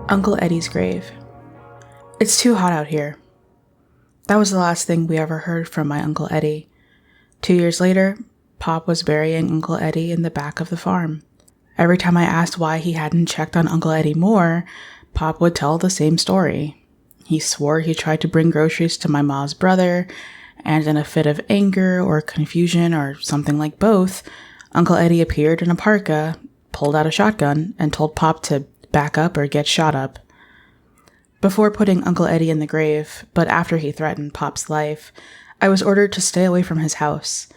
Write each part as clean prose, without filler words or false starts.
Uncle Eddie's grave. It's too hot out here. That was the last thing we ever heard from my Uncle Eddie. 2 years later, Pop was burying Uncle Eddie in the back of the farm. Every time I asked why he hadn't checked on Uncle Eddie more, Pop would tell the same story. He swore he tried to bring groceries to my mom's brother, and in a fit of anger or confusion or something like both, Uncle Eddie appeared in a parka, pulled out a shotgun, and told Pop to back up or get shot up. Before putting Uncle Eddie in the grave, but after he threatened Pop's life, I was ordered to stay away from his house.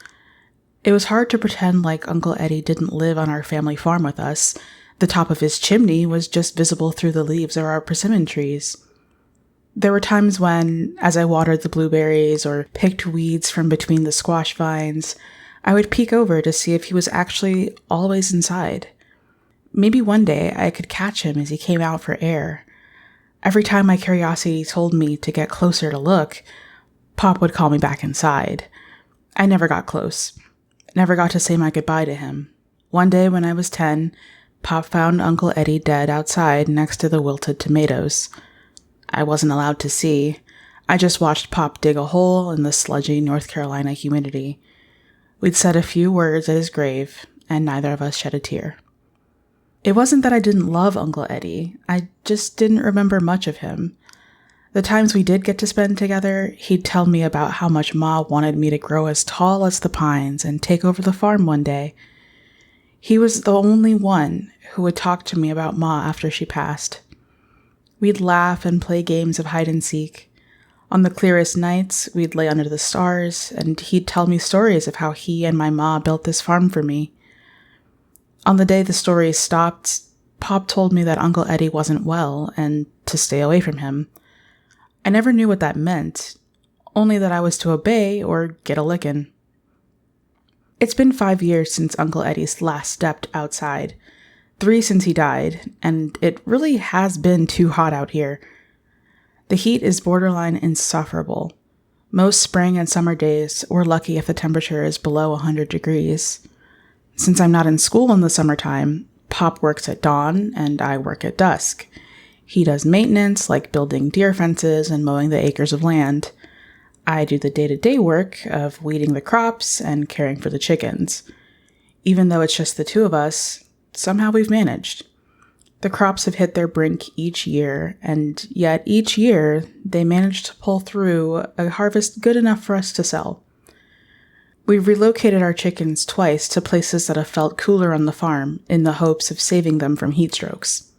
It was hard to pretend like Uncle Eddie didn't live on our family farm with us. The top of his chimney was just visible through the leaves of our persimmon trees. There were times when, as I watered the blueberries or picked weeds from between the squash vines, I would peek over to see if he was actually always inside. Maybe one day I could catch him as he came out for air. Every time my curiosity told me to get closer to look, Pop would call me back inside. I never got close. Never got to say my goodbye to him. One day when I was 10, Pop found Uncle Eddie dead outside next to the wilted tomatoes. I wasn't allowed to see. I just watched Pop dig a hole in the sludgy North Carolina humidity. We'd said a few words at his grave, and neither of us shed a tear. It wasn't that I didn't love Uncle Eddie, I just didn't remember much of him. The times we did get to spend together, he'd tell me about how much Ma wanted me to grow as tall as the pines and take over the farm one day. He was the only one who would talk to me about Ma after she passed. We'd laugh and play games of hide and seek. On the clearest nights, we'd lay under the stars, and he'd tell me stories of how he and my Ma built this farm for me. On the day the stories stopped, Pop told me that Uncle Eddie wasn't well and to stay away from him. I never knew what that meant, only that I was to obey or get a lickin'. It's been 5 years since Uncle Eddie's last stepped outside, 3 since he died, and it really has been too hot out here. The heat is borderline insufferable. Most spring and summer days, we're lucky if the temperature is below 100 degrees. Since I'm not in school in the summertime, Pop works at dawn and I work at dusk. He does maintenance like building deer fences and mowing the acres of land. I do the day-to-day work of weeding the crops and caring for the chickens. Even though it's just the two of us, somehow we've managed. The crops have hit their brink each year, and yet each year they manage to pull through a harvest good enough for us to sell. We've relocated our chickens twice to places that have felt cooler on the farm in the hopes of saving them from heat strokes.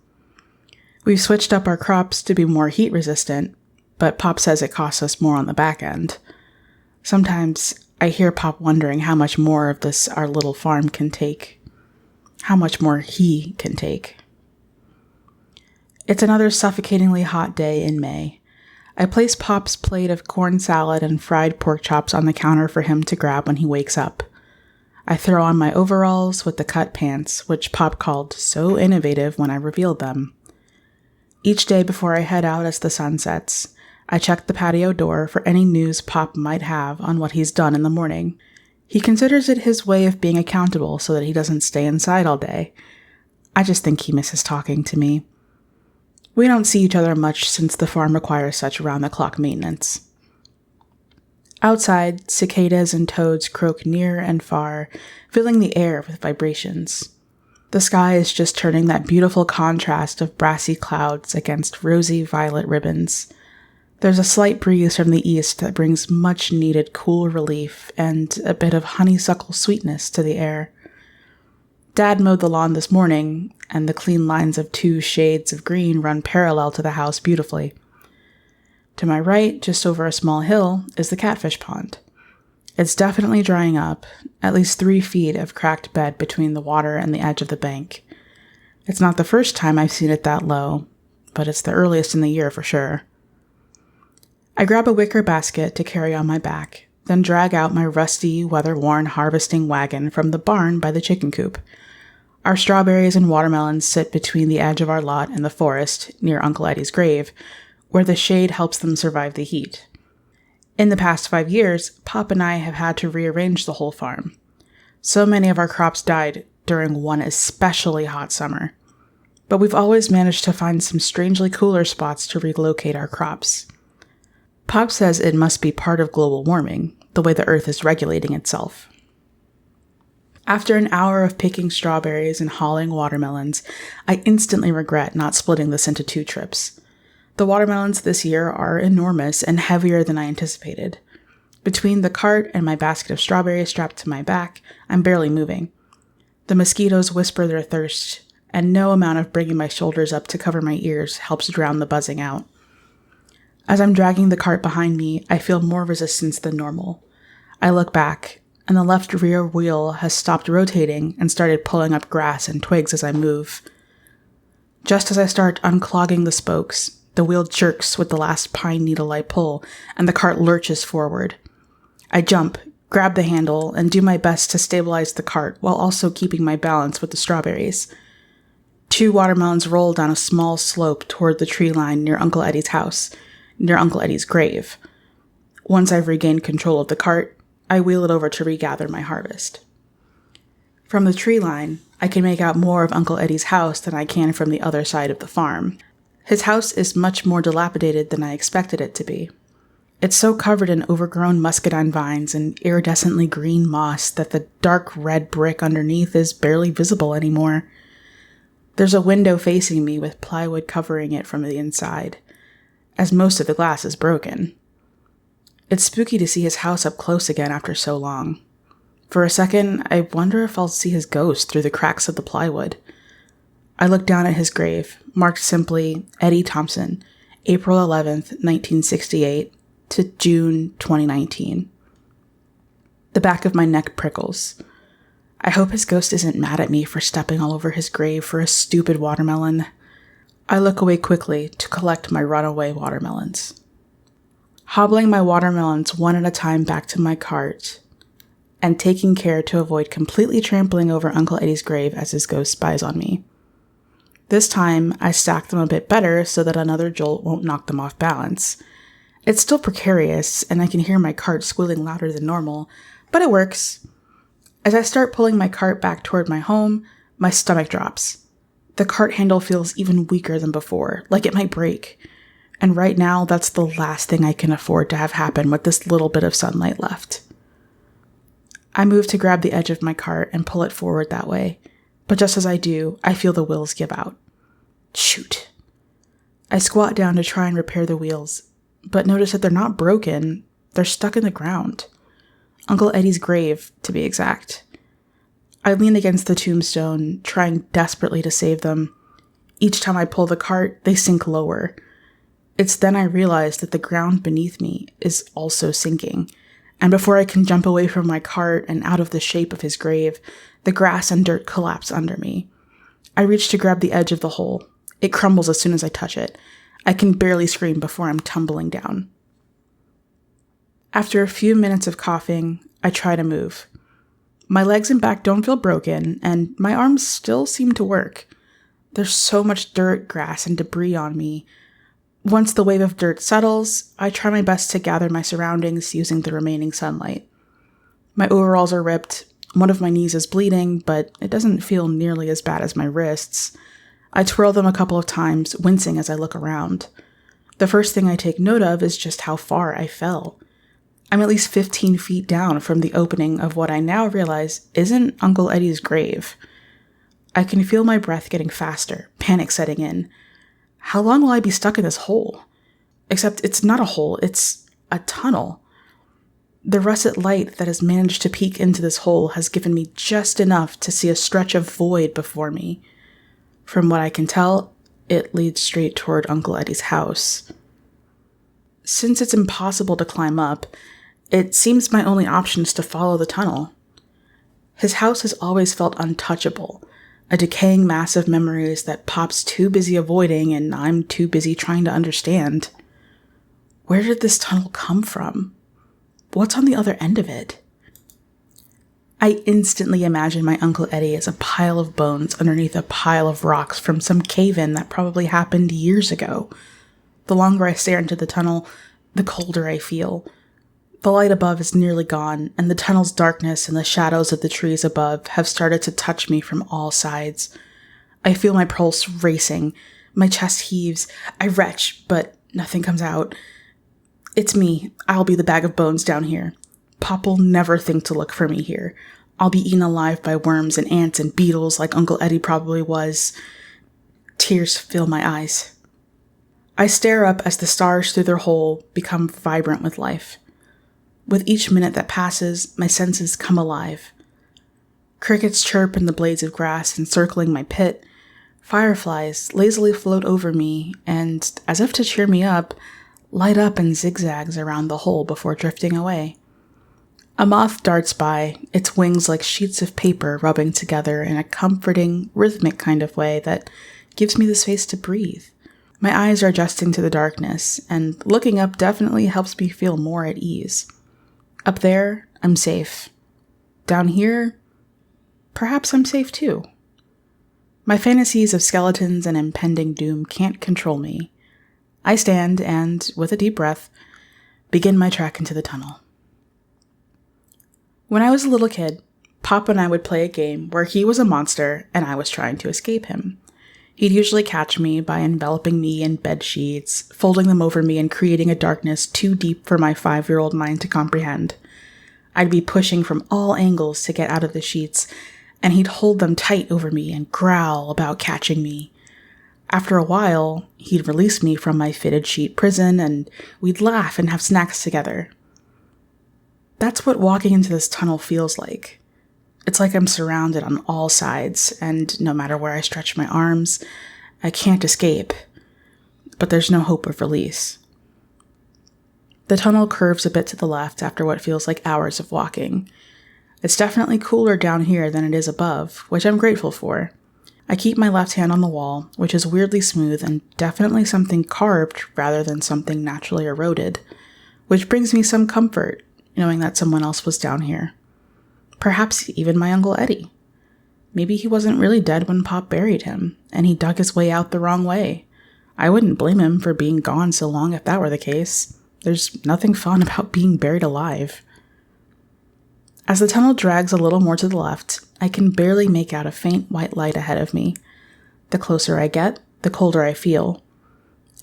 We've switched up our crops to be more heat resistant, but Pop says it costs us more on the back end. Sometimes I hear Pop wondering how much more of this our little farm can take. How much more he can take. It's another suffocatingly hot day in May. I place Pop's plate of corn salad and fried pork chops on the counter for him to grab when he wakes up. I throw on my overalls with the cut pants, which Pop called so innovative when I revealed them. Each day before I head out as the sun sets, I check the patio door for any news Pop might have on what he's done in the morning. He considers it his way of being accountable so that he doesn't stay inside all day. I just think he misses talking to me. We don't see each other much since the farm requires such round-the-clock maintenance. Outside, cicadas and toads croak near and far, filling the air with vibrations. The sky is just turning that beautiful contrast of brassy clouds against rosy violet ribbons. There's a slight breeze from the east that brings much-needed cool relief and a bit of honeysuckle sweetness to the air. Dad mowed the lawn this morning, and the clean lines of 2 shades of green run parallel to the house beautifully. To my right, just over a small hill, is the catfish pond. It's definitely drying up, at least 3 feet of cracked bed between the water and the edge of the bank. It's not the first time I've seen it that low, but it's the earliest in the year for sure. I grab a wicker basket to carry on my back, then drag out my rusty, weather-worn harvesting wagon from the barn by the chicken coop. Our strawberries and watermelons sit between the edge of our lot and the forest, near Uncle Eddie's grave, where the shade helps them survive the heat. In the past 5 years, Pop and I have had to rearrange the whole farm. So many of our crops died during one especially hot summer. but we've always managed to find some strangely cooler spots to relocate our crops. Pop says it must be part of global warming, the way the earth is regulating itself. After an hour of picking strawberries and hauling watermelons, I instantly regret not splitting this into 2 trips. The watermelons this year are enormous and heavier than I anticipated. Between the cart and my basket of strawberries strapped to my back, I'm barely moving. The mosquitoes whisper their thirst, and no amount of bringing my shoulders up to cover my ears helps drown the buzzing out. As I'm dragging the cart behind me, I feel more resistance than normal. I look back, and the left rear wheel has stopped rotating and started pulling up grass and twigs as I move. Just as I start unclogging the spokes, the wheel jerks with the last pine needle I pull, and the cart lurches forward. I jump, grab the handle, and do my best to stabilize the cart while also keeping my balance with the strawberries. 2 watermelons roll down a small slope toward the tree line near Uncle Eddie's house, near Uncle Eddie's grave. Once I've regained control of the cart, I wheel it over to regather my harvest. From the tree line, I can make out more of Uncle Eddie's house than I can from the other side of the farm. His house is much more dilapidated than I expected it to be. It's so covered in overgrown muscadine vines and iridescently green moss that the dark red brick underneath is barely visible anymore. There's a window facing me with plywood covering it from the inside, as most of the glass is broken. It's spooky to see his house up close again after so long. For a second, I wonder if I'll see his ghost through the cracks of the plywood. I look down at his grave, marked simply Eddie Thompson, April 11th, 1968 to June 2019. The back of my neck prickles. I hope his ghost isn't mad at me for stepping all over his grave for a stupid watermelon. I look away quickly to collect my runaway watermelons. Hobbling my watermelons one at a time back to my cart, and taking care to avoid completely trampling over Uncle Eddie's grave as his ghost spies on me. This time, I stack them a bit better so that another jolt won't knock them off balance. It's still precarious, and I can hear my cart squealing louder than normal, but it works. As I start pulling my cart back toward my home, my stomach drops. The cart handle feels even weaker than before, like it might break. And right now, that's the last thing I can afford to have happen with this little bit of sunlight left. I move to grab the edge of my cart and pull it forward that way, but just as I do, I feel the wheels give out. Shoot. I squat down to try and repair the wheels, but notice that they're not broken, they're stuck in the ground. Uncle Eddie's grave, to be exact. I lean against the tombstone, trying desperately to save them. Each time I pull the cart, they sink lower. It's then I realize that the ground beneath me is also sinking, and before I can jump away from my cart and out of the shape of his grave, the grass and dirt collapse under me. I reach to grab the edge of the hole. It crumbles as soon as I touch it. I can barely scream before I'm tumbling down. After a few minutes of coughing, I try to move. My legs and back don't feel broken, and my arms still seem to work. There's so much dirt, grass, and debris on me. Once the wave of dirt settles, I try my best to gather my surroundings using the remaining sunlight. My overalls are ripped, one of my knees is bleeding, but it doesn't feel nearly as bad as my wrists. I twirl them a couple of times, wincing as I look around. The first thing I take note of is just how far I fell. I'm at least 15 feet down from the opening of what I now realize isn't Uncle Eddie's grave. I can feel my breath getting faster, panic setting in. How long will I be stuck in this hole? Except it's not a hole, it's a tunnel. The russet light that has managed to peek into this hole has given me just enough to see a stretch of void before me. From what I can tell, it leads straight toward Uncle Eddie's house. Since it's impossible to climb up, it seems my only option is to follow the tunnel. His house has always felt untouchable, a decaying mass of memories that Pop's too busy avoiding and I'm too busy trying to understand. Where did this tunnel come from? What's on the other end of it? I instantly imagine my Uncle Eddie as a pile of bones underneath a pile of rocks from some cave-in that probably happened years ago. The longer I stare into the tunnel, the colder I feel. The light above is nearly gone, and the tunnel's darkness and the shadows of the trees above have started to touch me from all sides. I feel my pulse racing. My chest heaves. I retch, but nothing comes out. It's me. I'll be the bag of bones down here. Pop will never think to look for me here. I'll be eaten alive by worms and ants and beetles like Uncle Eddie probably was. Tears fill my eyes. I stare up as the stars through their hole become vibrant with life. With each minute that passes, my senses come alive. Crickets chirp in the blades of grass encircling my pit. Fireflies lazily float over me and, as if to cheer me up, light up in zigzags around the hole before drifting away. A moth darts by, its wings like sheets of paper rubbing together in a comforting, rhythmic kind of way that gives me the space to breathe. My eyes are adjusting to the darkness, and looking up definitely helps me feel more at ease. Up there, I'm safe. Down here, perhaps I'm safe too. My fantasies of skeletons and impending doom can't control me. I stand and, with a deep breath, begin my trek into the tunnel. When I was a little kid, Pop and I would play a game where he was a monster and I was trying to escape him. He'd usually catch me by enveloping me in bed sheets, folding them over me and creating a darkness too deep for my 5-year-old mind to comprehend. I'd be pushing from all angles to get out of the sheets, and he'd hold them tight over me and growl about catching me. After a while, he'd release me from my fitted sheet prison, and we'd laugh and have snacks together. That's what walking into this tunnel feels like. It's like I'm surrounded on all sides, and no matter where I stretch my arms, I can't escape. But there's no hope of release. The tunnel curves a bit to the left after what feels like hours of walking. It's definitely cooler down here than it is above, which I'm grateful for. I keep my left hand on the wall, which is weirdly smooth and definitely something carved rather than something naturally eroded, which brings me some comfort, knowing that someone else was down here. Perhaps even my Uncle Eddie. Maybe he wasn't really dead when Pop buried him, and he dug his way out the wrong way. I wouldn't blame him for being gone so long if that were the case. There's nothing fun about being buried alive. As the tunnel drags a little more to the left, I can barely make out a faint white light ahead of me. The closer I get, the colder I feel.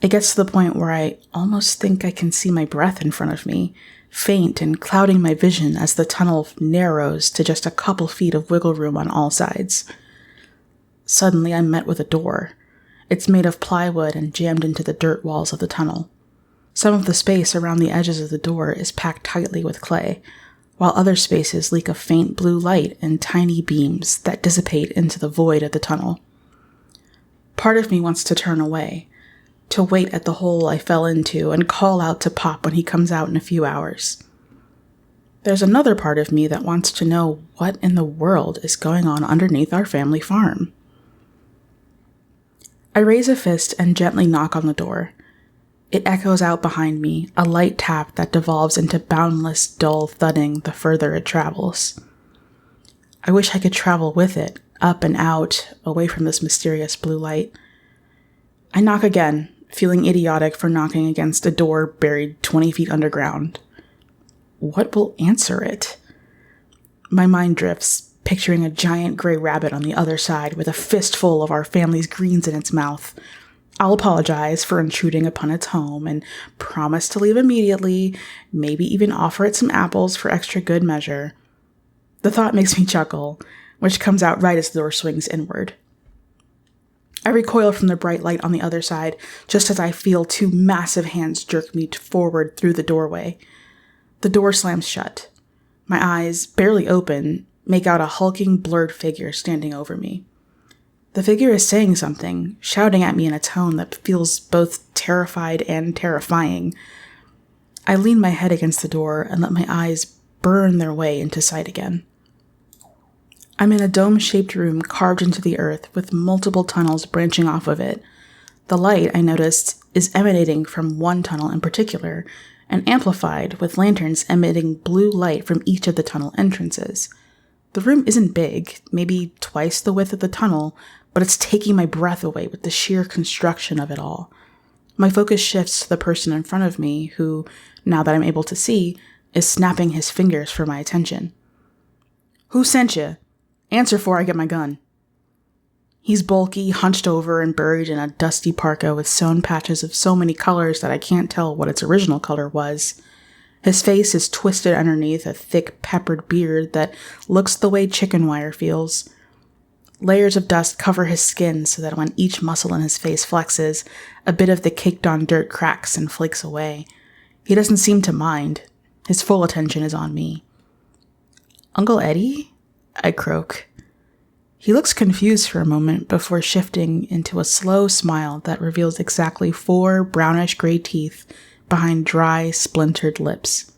It gets to the point where I almost think I can see my breath in front of me, faint and clouding my vision as the tunnel narrows to just a couple feet of wiggle room on all sides. Suddenly, I'm met with a door. It's made of plywood and jammed into the dirt walls of the tunnel. Some of the space around the edges of the door is packed tightly with clay, while other spaces leak a faint blue light in tiny beams that dissipate into the void of the tunnel. Part of me wants to turn away, to wait at the hole I fell into and call out to Pop when he comes out in a few hours. There's another part of me that wants to know what in the world is going on underneath our family farm. I raise a fist and gently knock on the door. It echoes out behind me, a light tap that devolves into boundless, dull thudding the further it travels. I wish I could travel with it, up and out, away from this mysterious blue light. I knock again, feeling idiotic for knocking against a door buried 20 feet underground. What will answer it? My mind drifts, picturing a giant gray rabbit on the other side with a fistful of our family's greens in its mouth. I'll apologize for intruding upon its home and promise to leave immediately, maybe even offer it some apples for extra good measure. The thought makes me chuckle, which comes out right as the door swings inward. I recoil from the bright light on the other side, just as I feel two massive hands jerk me forward through the doorway. The door slams shut. My eyes, barely open, make out a hulking, blurred figure standing over me. The figure is saying something, shouting at me in a tone that feels both terrified and terrifying. I lean my head against the door and let my eyes burn their way into sight again. I'm in a dome-shaped room carved into the earth with multiple tunnels branching off of it. The light, I noticed, is emanating from one tunnel in particular, and amplified with lanterns emitting blue light from each of the tunnel entrances. The room isn't big, maybe twice the width of the tunnel, but it's taking my breath away with the sheer construction of it all. My focus shifts to the person in front of me who, now that I'm able to see, is snapping his fingers for my attention. "Who sent you? Answer 'fore I get my gun." He's bulky, hunched over, and buried in a dusty parka with sewn patches of so many colors that I can't tell what its original color was. His face is twisted underneath a thick, peppered beard that looks the way chicken wire feels. Layers of dust cover his skin so that when each muscle in his face flexes, a bit of the caked-on dirt cracks and flakes away. He doesn't seem to mind. His full attention is on me. "Uncle Eddie?" I croak. He looks confused for a moment before shifting into a slow smile that reveals exactly 4 brownish-gray teeth behind dry, splintered lips.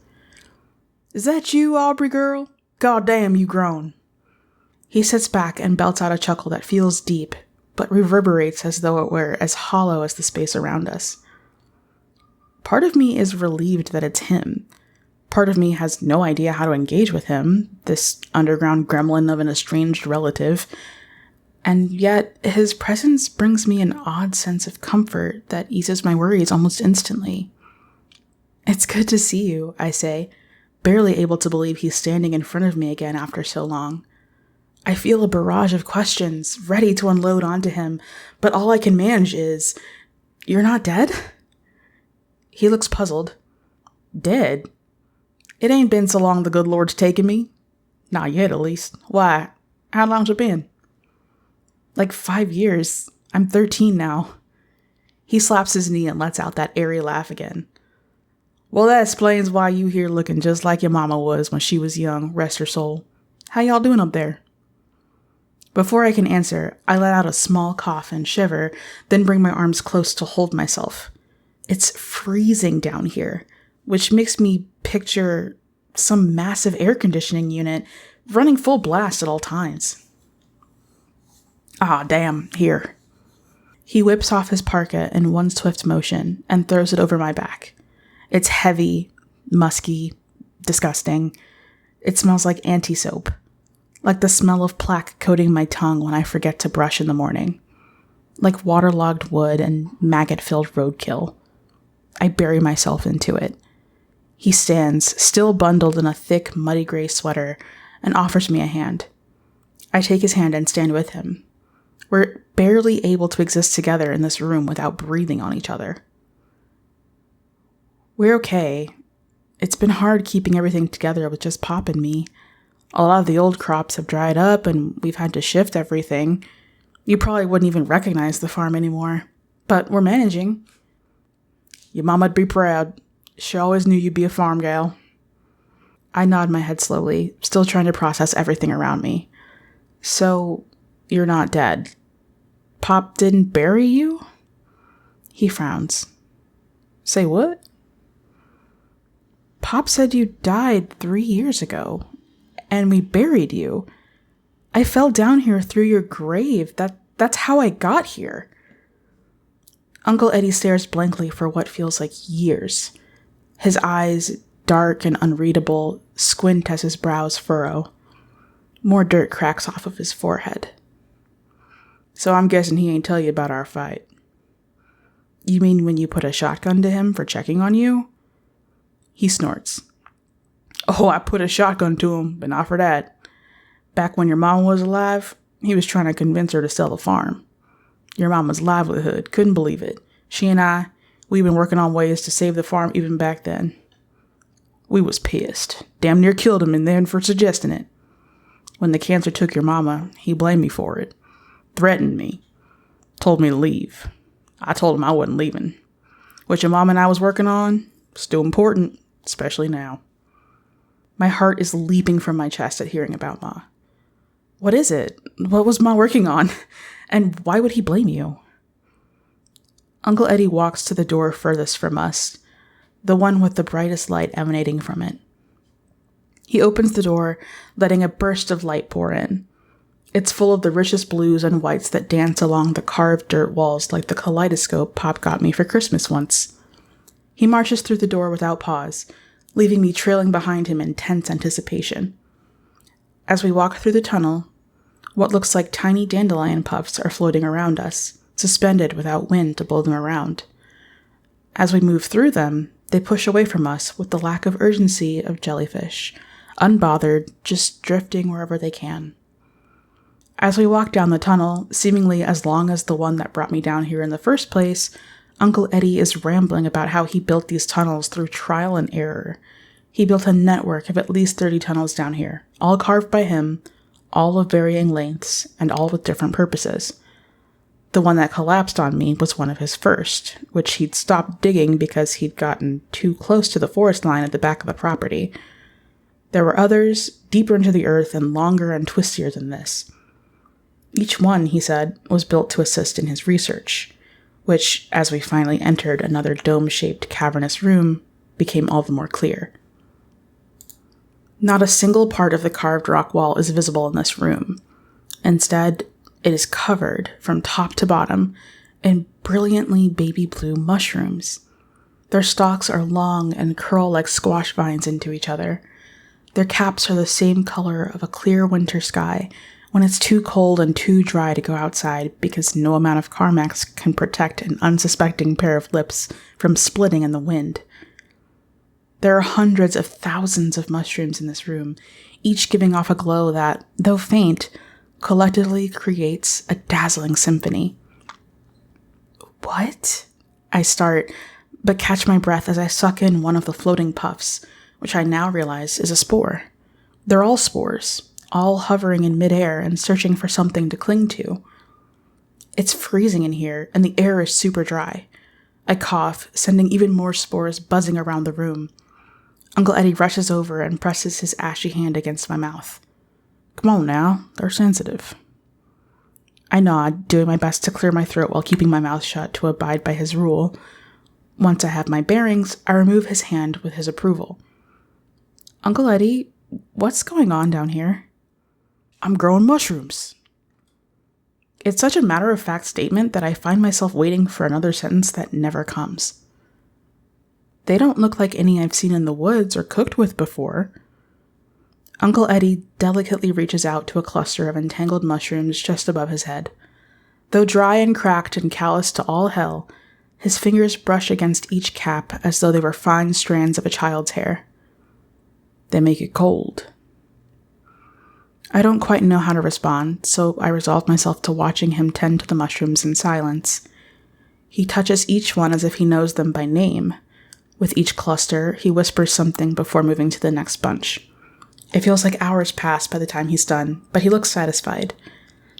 "Is that you, Aubrey girl? Goddamn, you grown." He sits back and belts out a chuckle that feels deep, but reverberates as though it were as hollow as the space around us. Part of me is relieved that it's him. Part of me has no idea how to engage with him, this underground gremlin of an estranged relative, and yet his presence brings me an odd sense of comfort that eases my worries almost instantly. "It's good to see you," I say, barely able to believe he's standing in front of me again after so long. I feel a barrage of questions, ready to unload onto him, but all I can manage is, "You're not dead?" He looks puzzled. "Dead? It ain't been so long the good Lord's taken me. Not yet, at least. Why? How long's it been?" "Like 5 years. I'm 13 now." He slaps his knee and lets out that airy laugh again. "Well, that explains why you here looking just like your mama was when she was young, rest her soul. How y'all doing up there?" Before I can answer, I let out a small cough and shiver, then bring my arms close to hold myself. It's freezing down here, which makes me picture some massive air conditioning unit running full blast at all times. "Ah, damn, here." He whips off his parka in one swift motion and throws it over my back. It's heavy, musky, disgusting. It smells like anti-soap, like the smell of plaque coating my tongue when I forget to brush in the morning, like waterlogged wood and maggot-filled roadkill. I bury myself into it. He stands, still bundled in a thick, muddy gray sweater, and offers me a hand. I take his hand and stand with him. We're barely able to exist together in this room without breathing on each other. We're okay. It's been hard keeping everything together with just Pop and me. A lot of the old crops have dried up and we've had to shift everything. You probably wouldn't even recognize the farm anymore. But we're managing. Your mama'd be proud. She always knew you'd be a farm gal. I nod my head slowly, still trying to process everything around me. "So, you're not dead. Pop didn't bury you?" He frowns. "Say what?" "Pop said you died 3 years ago, and we buried you. I fell down here through your grave. That's how I got here." Uncle Eddie stares blankly for what feels like years. His eyes, dark and unreadable, squint as his brows furrow. More dirt cracks off of his forehead. "So I'm guessing he ain't tell you about our fight." "You mean when you put a shotgun to him for checking on you?" He snorts. "Oh, I put a shotgun to him, but not for that. Back when your mom was alive, he was trying to convince her to sell the farm. Your mama's livelihood, couldn't believe it. She and we've been working on ways to save the farm even back then. We was pissed. Damn near killed him in then for suggesting it. When the cancer took your mama, he blamed me for it. Threatened me. Told me to leave. I told him I wasn't leaving. What your mom and I was working on, still important, especially now." My heart is leaping from my chest at hearing about Ma. "What is it? What was Ma working on? And why would he blame you?" Uncle Eddie walks to the door furthest from us, the one with the brightest light emanating from it. He opens the door, letting a burst of light pour in. It's full of the richest blues and whites that dance along the carved dirt walls like the kaleidoscope Pop got me for Christmas once. He marches through the door without pause, leaving me trailing behind him in tense anticipation. As we walk through the tunnel, what looks like tiny dandelion puffs are floating around us, suspended without wind to blow them around. As we move through them, they push away from us with the lack of urgency of jellyfish, unbothered, just drifting wherever they can. As we walked down the tunnel, seemingly as long as the one that brought me down here in the first place, Uncle Eddie is rambling about how he built these tunnels through trial and error. He built a network of at least 30 tunnels down here, all carved by him, all of varying lengths, and all with different purposes. The one that collapsed on me was one of his first, which he'd stopped digging because he'd gotten too close to the forest line at the back of the property. There were others, deeper into the earth and longer and twistier than this. Each one, he said, was built to assist in his research, which, as we finally entered another dome-shaped cavernous room, became all the more clear. Not a single part of the carved rock wall is visible in this room. Instead, it is covered from top to bottom in brilliantly baby blue mushrooms. Their stalks are long and curl like squash vines into each other. Their caps are the same color of a clear winter sky when it's too cold and too dry to go outside because no amount of Carmex can protect an unsuspecting pair of lips from splitting in the wind. There are hundreds of thousands of mushrooms in this room, each giving off a glow that, though faint, collectively creates a dazzling symphony. What? I start, but catch my breath as I suck in one of the floating puffs, which I now realize is a spore. They're all spores, all hovering in midair and searching for something to cling to. It's freezing in here, and the air is super dry. I cough, sending even more spores buzzing around the room. Uncle Eddie rushes over and presses his ashy hand against my mouth. Come on now, they're sensitive. I nod, doing my best to clear my throat while keeping my mouth shut to abide by his rule. Once I have my bearings, I remove his hand with his approval. Uncle Eddie, what's going on down here? I'm growing mushrooms. It's such a matter-of-fact statement that I find myself waiting for another sentence that never comes. They don't look like any I've seen in the woods or cooked with before. Uncle Eddie delicately reaches out to a cluster of entangled mushrooms just above his head. Though dry and cracked and calloused to all hell, his fingers brush against each cap as though they were fine strands of a child's hair. They make it cold. I don't quite know how to respond, so I resolve myself to watching him tend to the mushrooms in silence. He touches each one as if he knows them by name. With each cluster, he whispers something before moving to the next bunch. It feels like hours pass by the time he's done, but he looks satisfied,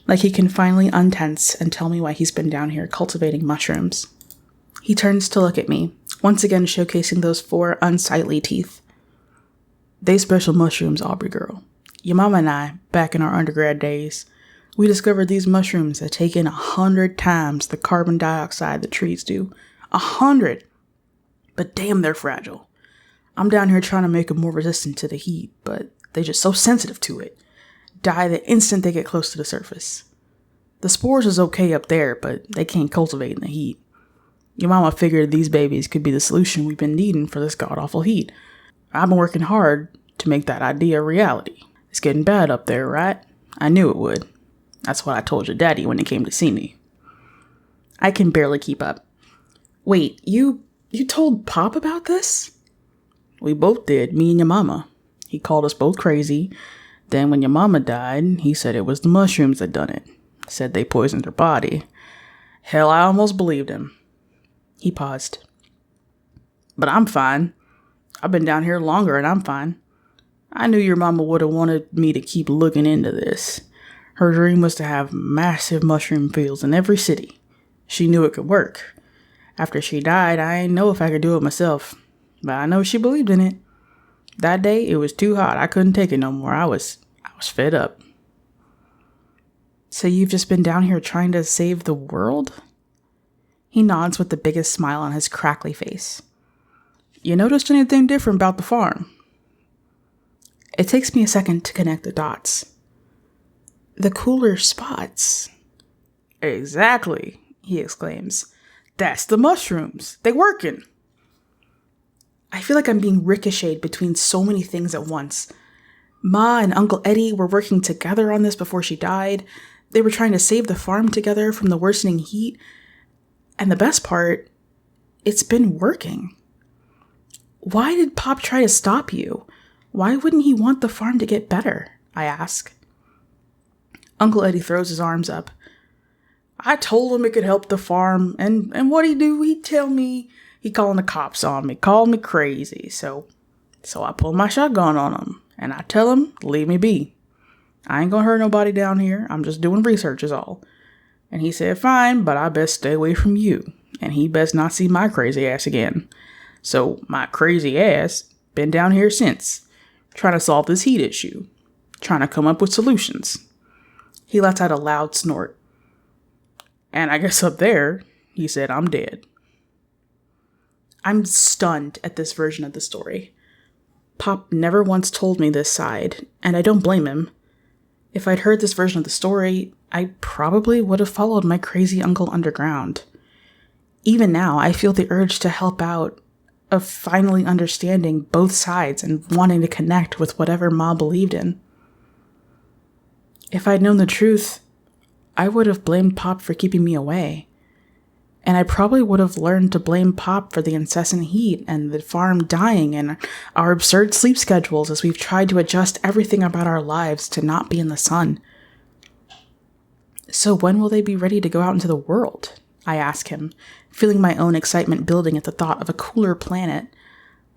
like he can finally untense and tell me why he's been down here cultivating mushrooms. He turns to look at me, once again showcasing those 4 unsightly teeth. They special mushrooms, Aubrey girl. Your mama and I, back in our undergrad days, we discovered these mushrooms that take in 100 times the carbon dioxide that trees do. 100! But damn, they're fragile. I'm down here trying to make them more resistant to the heat, but they're just so sensitive to it. Die the instant they get close to the surface. The spores is okay up there, but they can't cultivate in the heat. Your mama figured these babies could be the solution we've been needing for this god-awful heat. I've been working hard to make that idea a reality. It's getting bad up there, right? I knew it would. That's what I told your daddy when he came to see me. I can barely keep up. Wait, you told Pop about this? We both did, me and your mama. He called us both crazy. Then when your mama died, he said it was the mushrooms that done it. Said they poisoned her body. Hell, I almost believed him. He paused. But I'm fine. I've been down here longer and I'm fine. I knew your mama would have wanted me to keep looking into this. Her dream was to have massive mushroom fields in every city. She knew it could work. After she died, I didn't know if I could do it myself. But I know she believed in it. That day, it was too hot. I couldn't take it no more. I was fed up. So you've just been down here trying to save the world? He nods with the biggest smile on his crackly face. You noticed anything different about the farm? It takes me a second to connect the dots. The cooler spots. Exactly, he exclaims. That's the mushrooms. They working. I feel like I'm being ricocheted between so many things at once. Ma and Uncle Eddie were working together on this before she died. They were trying to save the farm together from the worsening heat. And the best part, it's been working. Why did Pop try to stop you? Why wouldn't he want the farm to get better? I ask. Uncle Eddie throws his arms up. I told him it could help the farm, and what'd he do? He'd tell me, he calling the cops on me, called me crazy, so I pull my shotgun on him, and I tell him, leave me be. I ain't gonna hurt nobody down here, I'm just doing research is all. And he said, fine, but I best stay away from you, and he best not see my crazy ass again. So my crazy ass been down here since, trying to solve this heat issue, trying to come up with solutions. He lets out a loud snort. And I guess up there, he said, I'm dead. I'm stunned at this version of the story. Pop never once told me this side, and I don't blame him. If I'd heard this version of the story, I probably would have followed my crazy uncle underground. Even now, I feel the urge to help out, of finally understanding both sides and wanting to connect with whatever Ma believed in. If I'd known the truth, I would have blamed Pop for keeping me away. And I probably would have learned to blame Pop for the incessant heat and the farm dying and our absurd sleep schedules as we've tried to adjust everything about our lives to not be in the sun. So when will they be ready to go out into the world? I ask him, feeling my own excitement building at the thought of a cooler planet.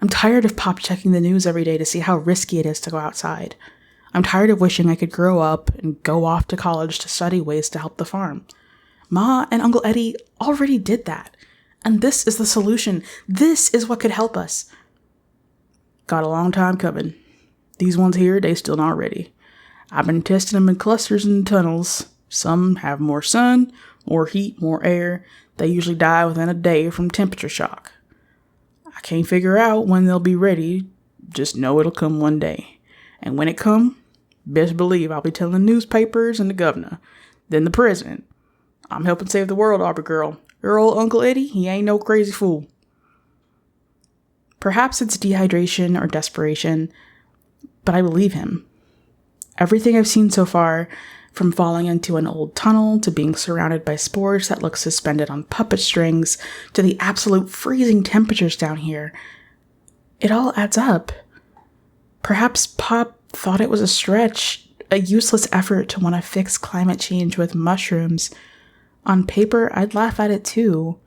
I'm tired of Pop checking the news every day to see how risky it is to go outside. I'm tired of wishing I could grow up and go off to college to study ways to help the farm. Ma and Uncle Eddie already did that. And this is the solution. This is what could help us. Got a long time coming. These ones here, they still not ready. I've been testing them in clusters and tunnels. Some have more sun, more heat, more air. They usually die within a day from temperature shock. I can't figure out when they'll be ready. Just know it'll come one day. And when it come, best believe I'll be telling the newspapers and the governor, then the president. I'm helping save the world, Aubrey girl. Your old Uncle Eddie, he ain't no crazy fool. Perhaps it's dehydration or desperation, but I believe him. Everything I've seen so far, from falling into an old tunnel to being surrounded by spores that look suspended on puppet strings to the absolute freezing temperatures down here, it all adds up. Perhaps Pop thought it was a stretch, a useless effort to want to fix climate change with mushrooms. On paper, I'd laugh at it too,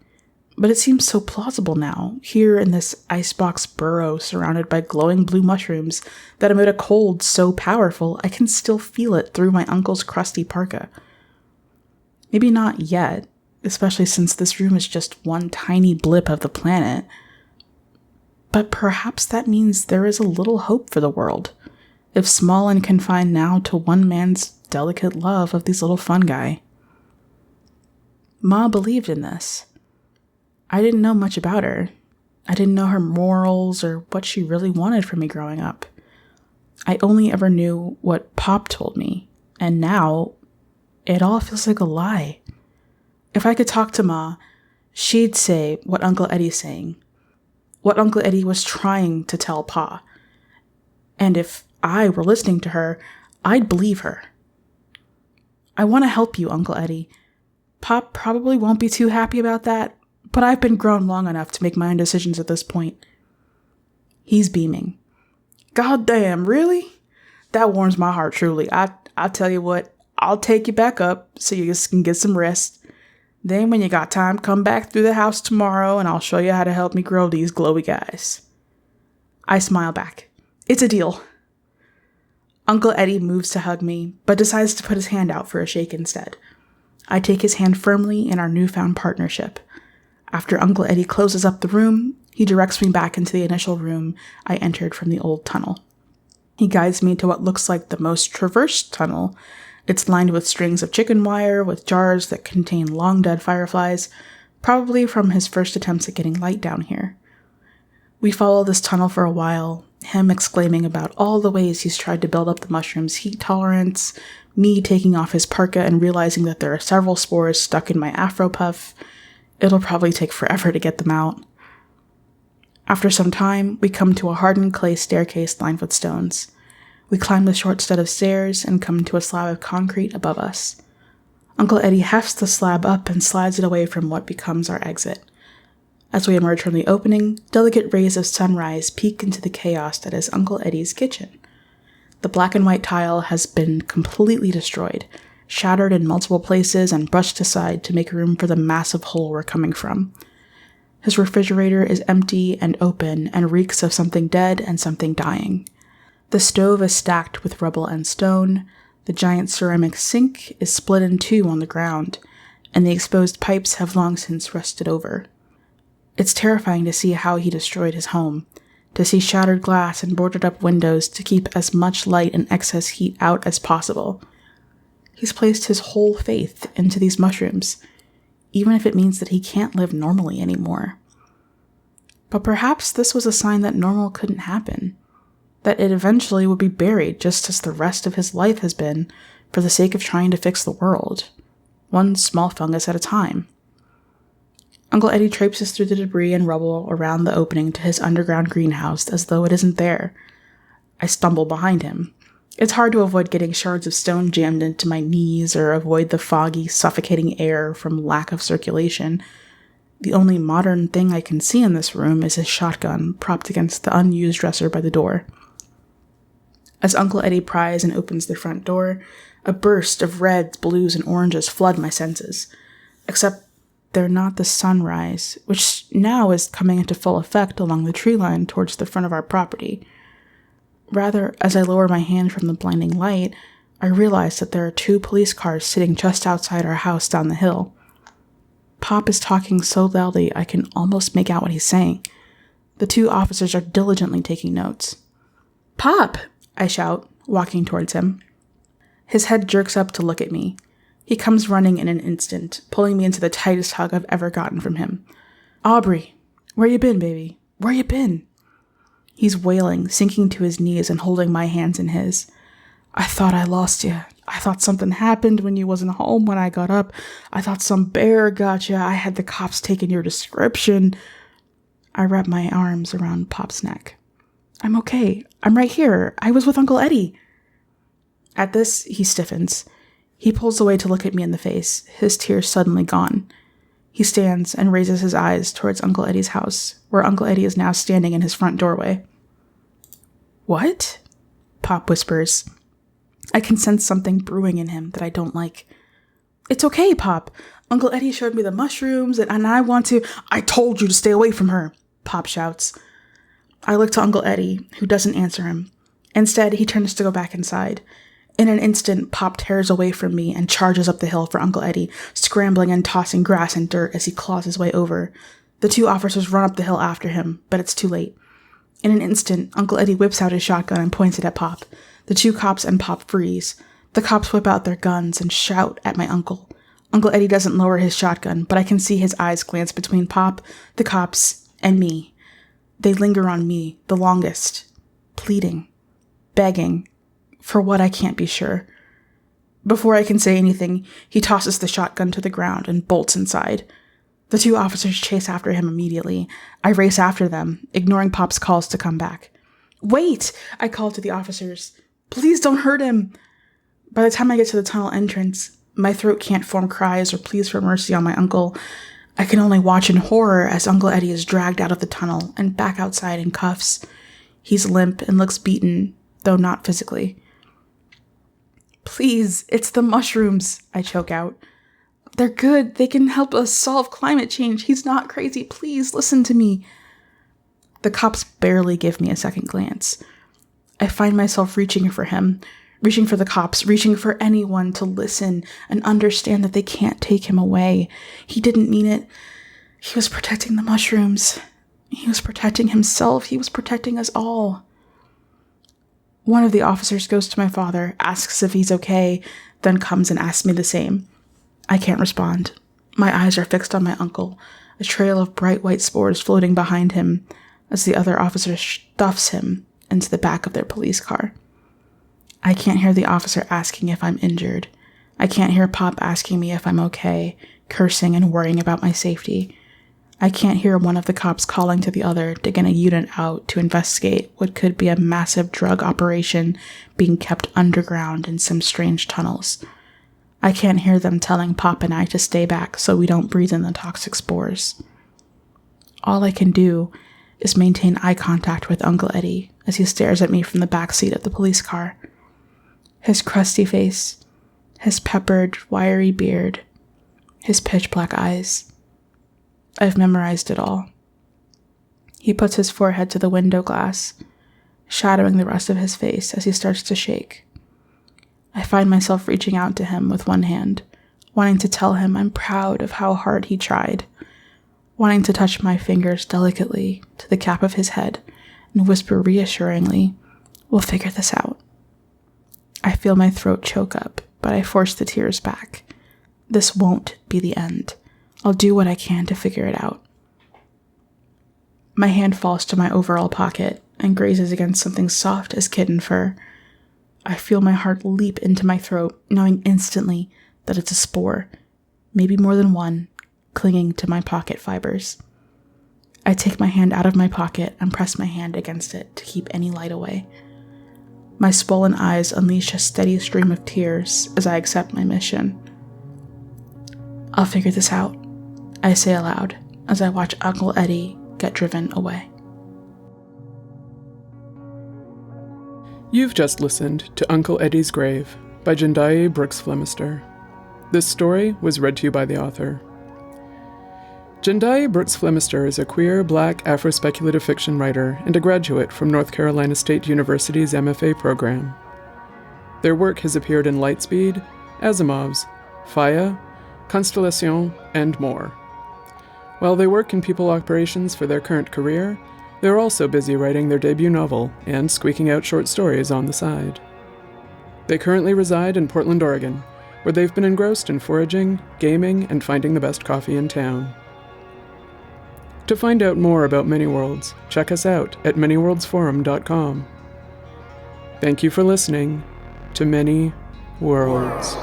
but it seems so plausible now, here in this icebox burrow surrounded by glowing blue mushrooms that emit a cold so powerful I can still feel it through my uncle's crusty parka. Maybe not yet, especially since this room is just one tiny blip of the planet, but perhaps that means there is a little hope for the world, if small and confined now to one man's delicate love of these little fungi. Ma believed in this. I didn't know much about her. I didn't know her morals or what she really wanted from me growing up. I only ever knew what Pop told me, and now it all feels like a lie. If I could talk to Ma, she'd say what Uncle Eddie's saying, what Uncle Eddie was trying to tell Pa. And if I were listening to her, I'd believe her. I want to help you, Uncle Eddie. Pop probably won't be too happy about that, but I've been grown long enough to make my own decisions at this point. He's beaming. God damn, really? That warms my heart truly. I tell you what, I'll take you back up so you can get some rest. Then when you got time, come back through the house tomorrow and I'll show you how to help me grow these glowy guys. I smile back. It's a deal. Uncle Eddie moves to hug me, but decides to put his hand out for a shake instead. I take his hand firmly in our newfound partnership. After Uncle Eddie closes up the room, he directs me back into the initial room I entered from the old tunnel. He guides me to what looks like the most traversed tunnel. It's lined with strings of chicken wire, with jars that contain long-dead fireflies, probably from his first attempts at getting light down here. We follow this tunnel for a while, him exclaiming about all the ways he's tried to build up the mushroom's heat tolerance, me taking off his parka and realizing that there are several spores stuck in my afro puff. It'll probably take forever to get them out. After some time, we come to a hardened clay staircase lined with stones. We climb the short set of stairs and come to a slab of concrete above us. Uncle Eddie hefts the slab up and slides it away from what becomes our exit. As we emerge from the opening, delicate rays of sunrise peek into the chaos that is Uncle Eddie's kitchen. The black and white tile has been completely destroyed, shattered in multiple places and brushed aside to make room for the massive hole we're coming from. His refrigerator is empty and open and reeks of something dead and something dying. The stove is stacked with rubble and stone, the giant ceramic sink is split in two on the ground, and the exposed pipes have long since rusted over. It's terrifying to see how he destroyed his home, to see shattered glass and boarded up windows to keep as much light and excess heat out as possible. He's placed his whole faith into these mushrooms, even if it means that he can't live normally anymore. But perhaps this was a sign that normal couldn't happen, that it eventually would be buried just as the rest of his life has been for the sake of trying to fix the world, one small fungus at a time. Uncle Eddie traipses through the debris and rubble around the opening to his underground greenhouse as though it isn't there. I stumble behind him. It's hard to avoid getting shards of stone jammed into my knees or avoid the foggy, suffocating air from lack of circulation. The only modern thing I can see in this room is his shotgun propped against the unused dresser by the door. As Uncle Eddie pries and opens the front door, a burst of reds, blues, and oranges flood my senses. Except they're not the sunrise, which now is coming into full effect along the tree line towards the front of our property. Rather, as I lower my hand from the blinding light, I realize that there are 2 police cars sitting just outside our house down the hill. Pop is talking so loudly I can almost make out what he's saying. The 2 officers are diligently taking notes. "Pop!" I shout, walking towards him. His head jerks up to look at me. He comes running in an instant, pulling me into the tightest hug I've ever gotten from him. "Aubrey, where you been, baby? Where you been?" He's wailing, sinking to his knees and holding my hands in his. "I thought I lost you. I thought something happened when you wasn't home when I got up. I thought some bear got you. I had the cops taking your description." I wrap my arms around Pop's neck. "I'm okay. I'm right here. I was with Uncle Eddie." At this, he stiffens. He pulls away to look at me in the face, his tears suddenly gone. He stands and raises his eyes towards Uncle Eddie's house, where Uncle Eddie is now standing in his front doorway. "What?" Pop whispers. I can sense something brewing in him that I don't like. "It's okay, Pop. Uncle Eddie showed me the mushrooms, and I want to—" "I told you to stay away from her," Pop shouts. I look to Uncle Eddie, who doesn't answer him. Instead, he turns to go back inside. In an instant, Pop tears away from me and charges up the hill for Uncle Eddie, scrambling and tossing grass and dirt as he claws his way over. The 2 officers run up the hill after him, but it's too late. In an instant, Uncle Eddie whips out his shotgun and points it at Pop. The 2 cops and Pop freeze. The cops whip out their guns and shout at my uncle. Uncle Eddie doesn't lower his shotgun, but I can see his eyes glance between Pop, the cops, and me. They linger on me, the longest, pleading, begging, for what I can't be sure. Before I can say anything, he tosses the shotgun to the ground and bolts inside. The 2 officers chase after him immediately. I race after them, ignoring Pop's calls to come back. "Wait!" I call to the officers. "Please don't hurt him!" By the time I get to the tunnel entrance, my throat can't form cries or pleas for mercy on my uncle. I can only watch in horror as Uncle Eddie is dragged out of the tunnel and back outside in cuffs. He's limp and looks beaten, though not physically. "Please, it's the mushrooms," I choke out. "They're good. They can help us solve climate change. He's not crazy. Please, listen to me." The cops barely give me a second glance. I find myself reaching for him, reaching for the cops, reaching for anyone to listen and understand that they can't take him away. He didn't mean it. He was protecting the mushrooms. He was protecting himself. He was protecting us all. One of the officers goes to my father, asks if he's okay, then comes and asks me the same. I can't respond. My eyes are fixed on my uncle, a trail of bright white spores floating behind him, as the other officer stuffs him into the back of their police car. I can't hear the officer asking if I'm injured. I can't hear Pop asking me if I'm okay, cursing and worrying about my safety. I can't hear one of the cops calling to the other to get a unit out to investigate what could be a massive drug operation being kept underground in some strange tunnels. I can't hear them telling Pop and I to stay back so we don't breathe in the toxic spores. All I can do is maintain eye contact with Uncle Eddie as he stares at me from the back seat of the police car. His crusty face, his peppered, wiry beard, his pitch-black eyes. I've memorized it all. He puts his forehead to the window glass, shadowing the rest of his face as he starts to shake. I find myself reaching out to him with one hand, wanting to tell him I'm proud of how hard he tried, wanting to touch my fingers delicately to the cap of his head and whisper reassuringly, "We'll figure this out." I feel my throat choke up, but I force the tears back. This won't be the end. I'll do what I can to figure it out. My hand falls to my overall pocket and grazes against something soft as kitten fur. I feel my heart leap into my throat, knowing instantly that it's a spore, maybe more than one, clinging to my pocket fibers. I take my hand out of my pocket and press my hand against it to keep any light away. My swollen eyes unleash a steady stream of tears as I accept my mission. "I'll figure this out," I say aloud as I watch Uncle Eddie get driven away. You've just listened to Uncle Eddie's Grave by Jendayi Brooks-Flemister. This story was read to you by the author. Jendayi Brooks-Flemister is a queer, black, Afro-speculative fiction writer and a graduate from North Carolina State University's MFA program. Their work has appeared in Lightspeed, Asimov's, Faya, Constellation, and more. While they work in people operations for their current career, they're also busy writing their debut novel and squeaking out short stories on the side. They currently reside in Portland, Oregon, where they've been engrossed in foraging, gaming, and finding the best coffee in town. To find out more about Many Worlds, check us out at manyworldsforum.com. Thank you for listening to Many Worlds.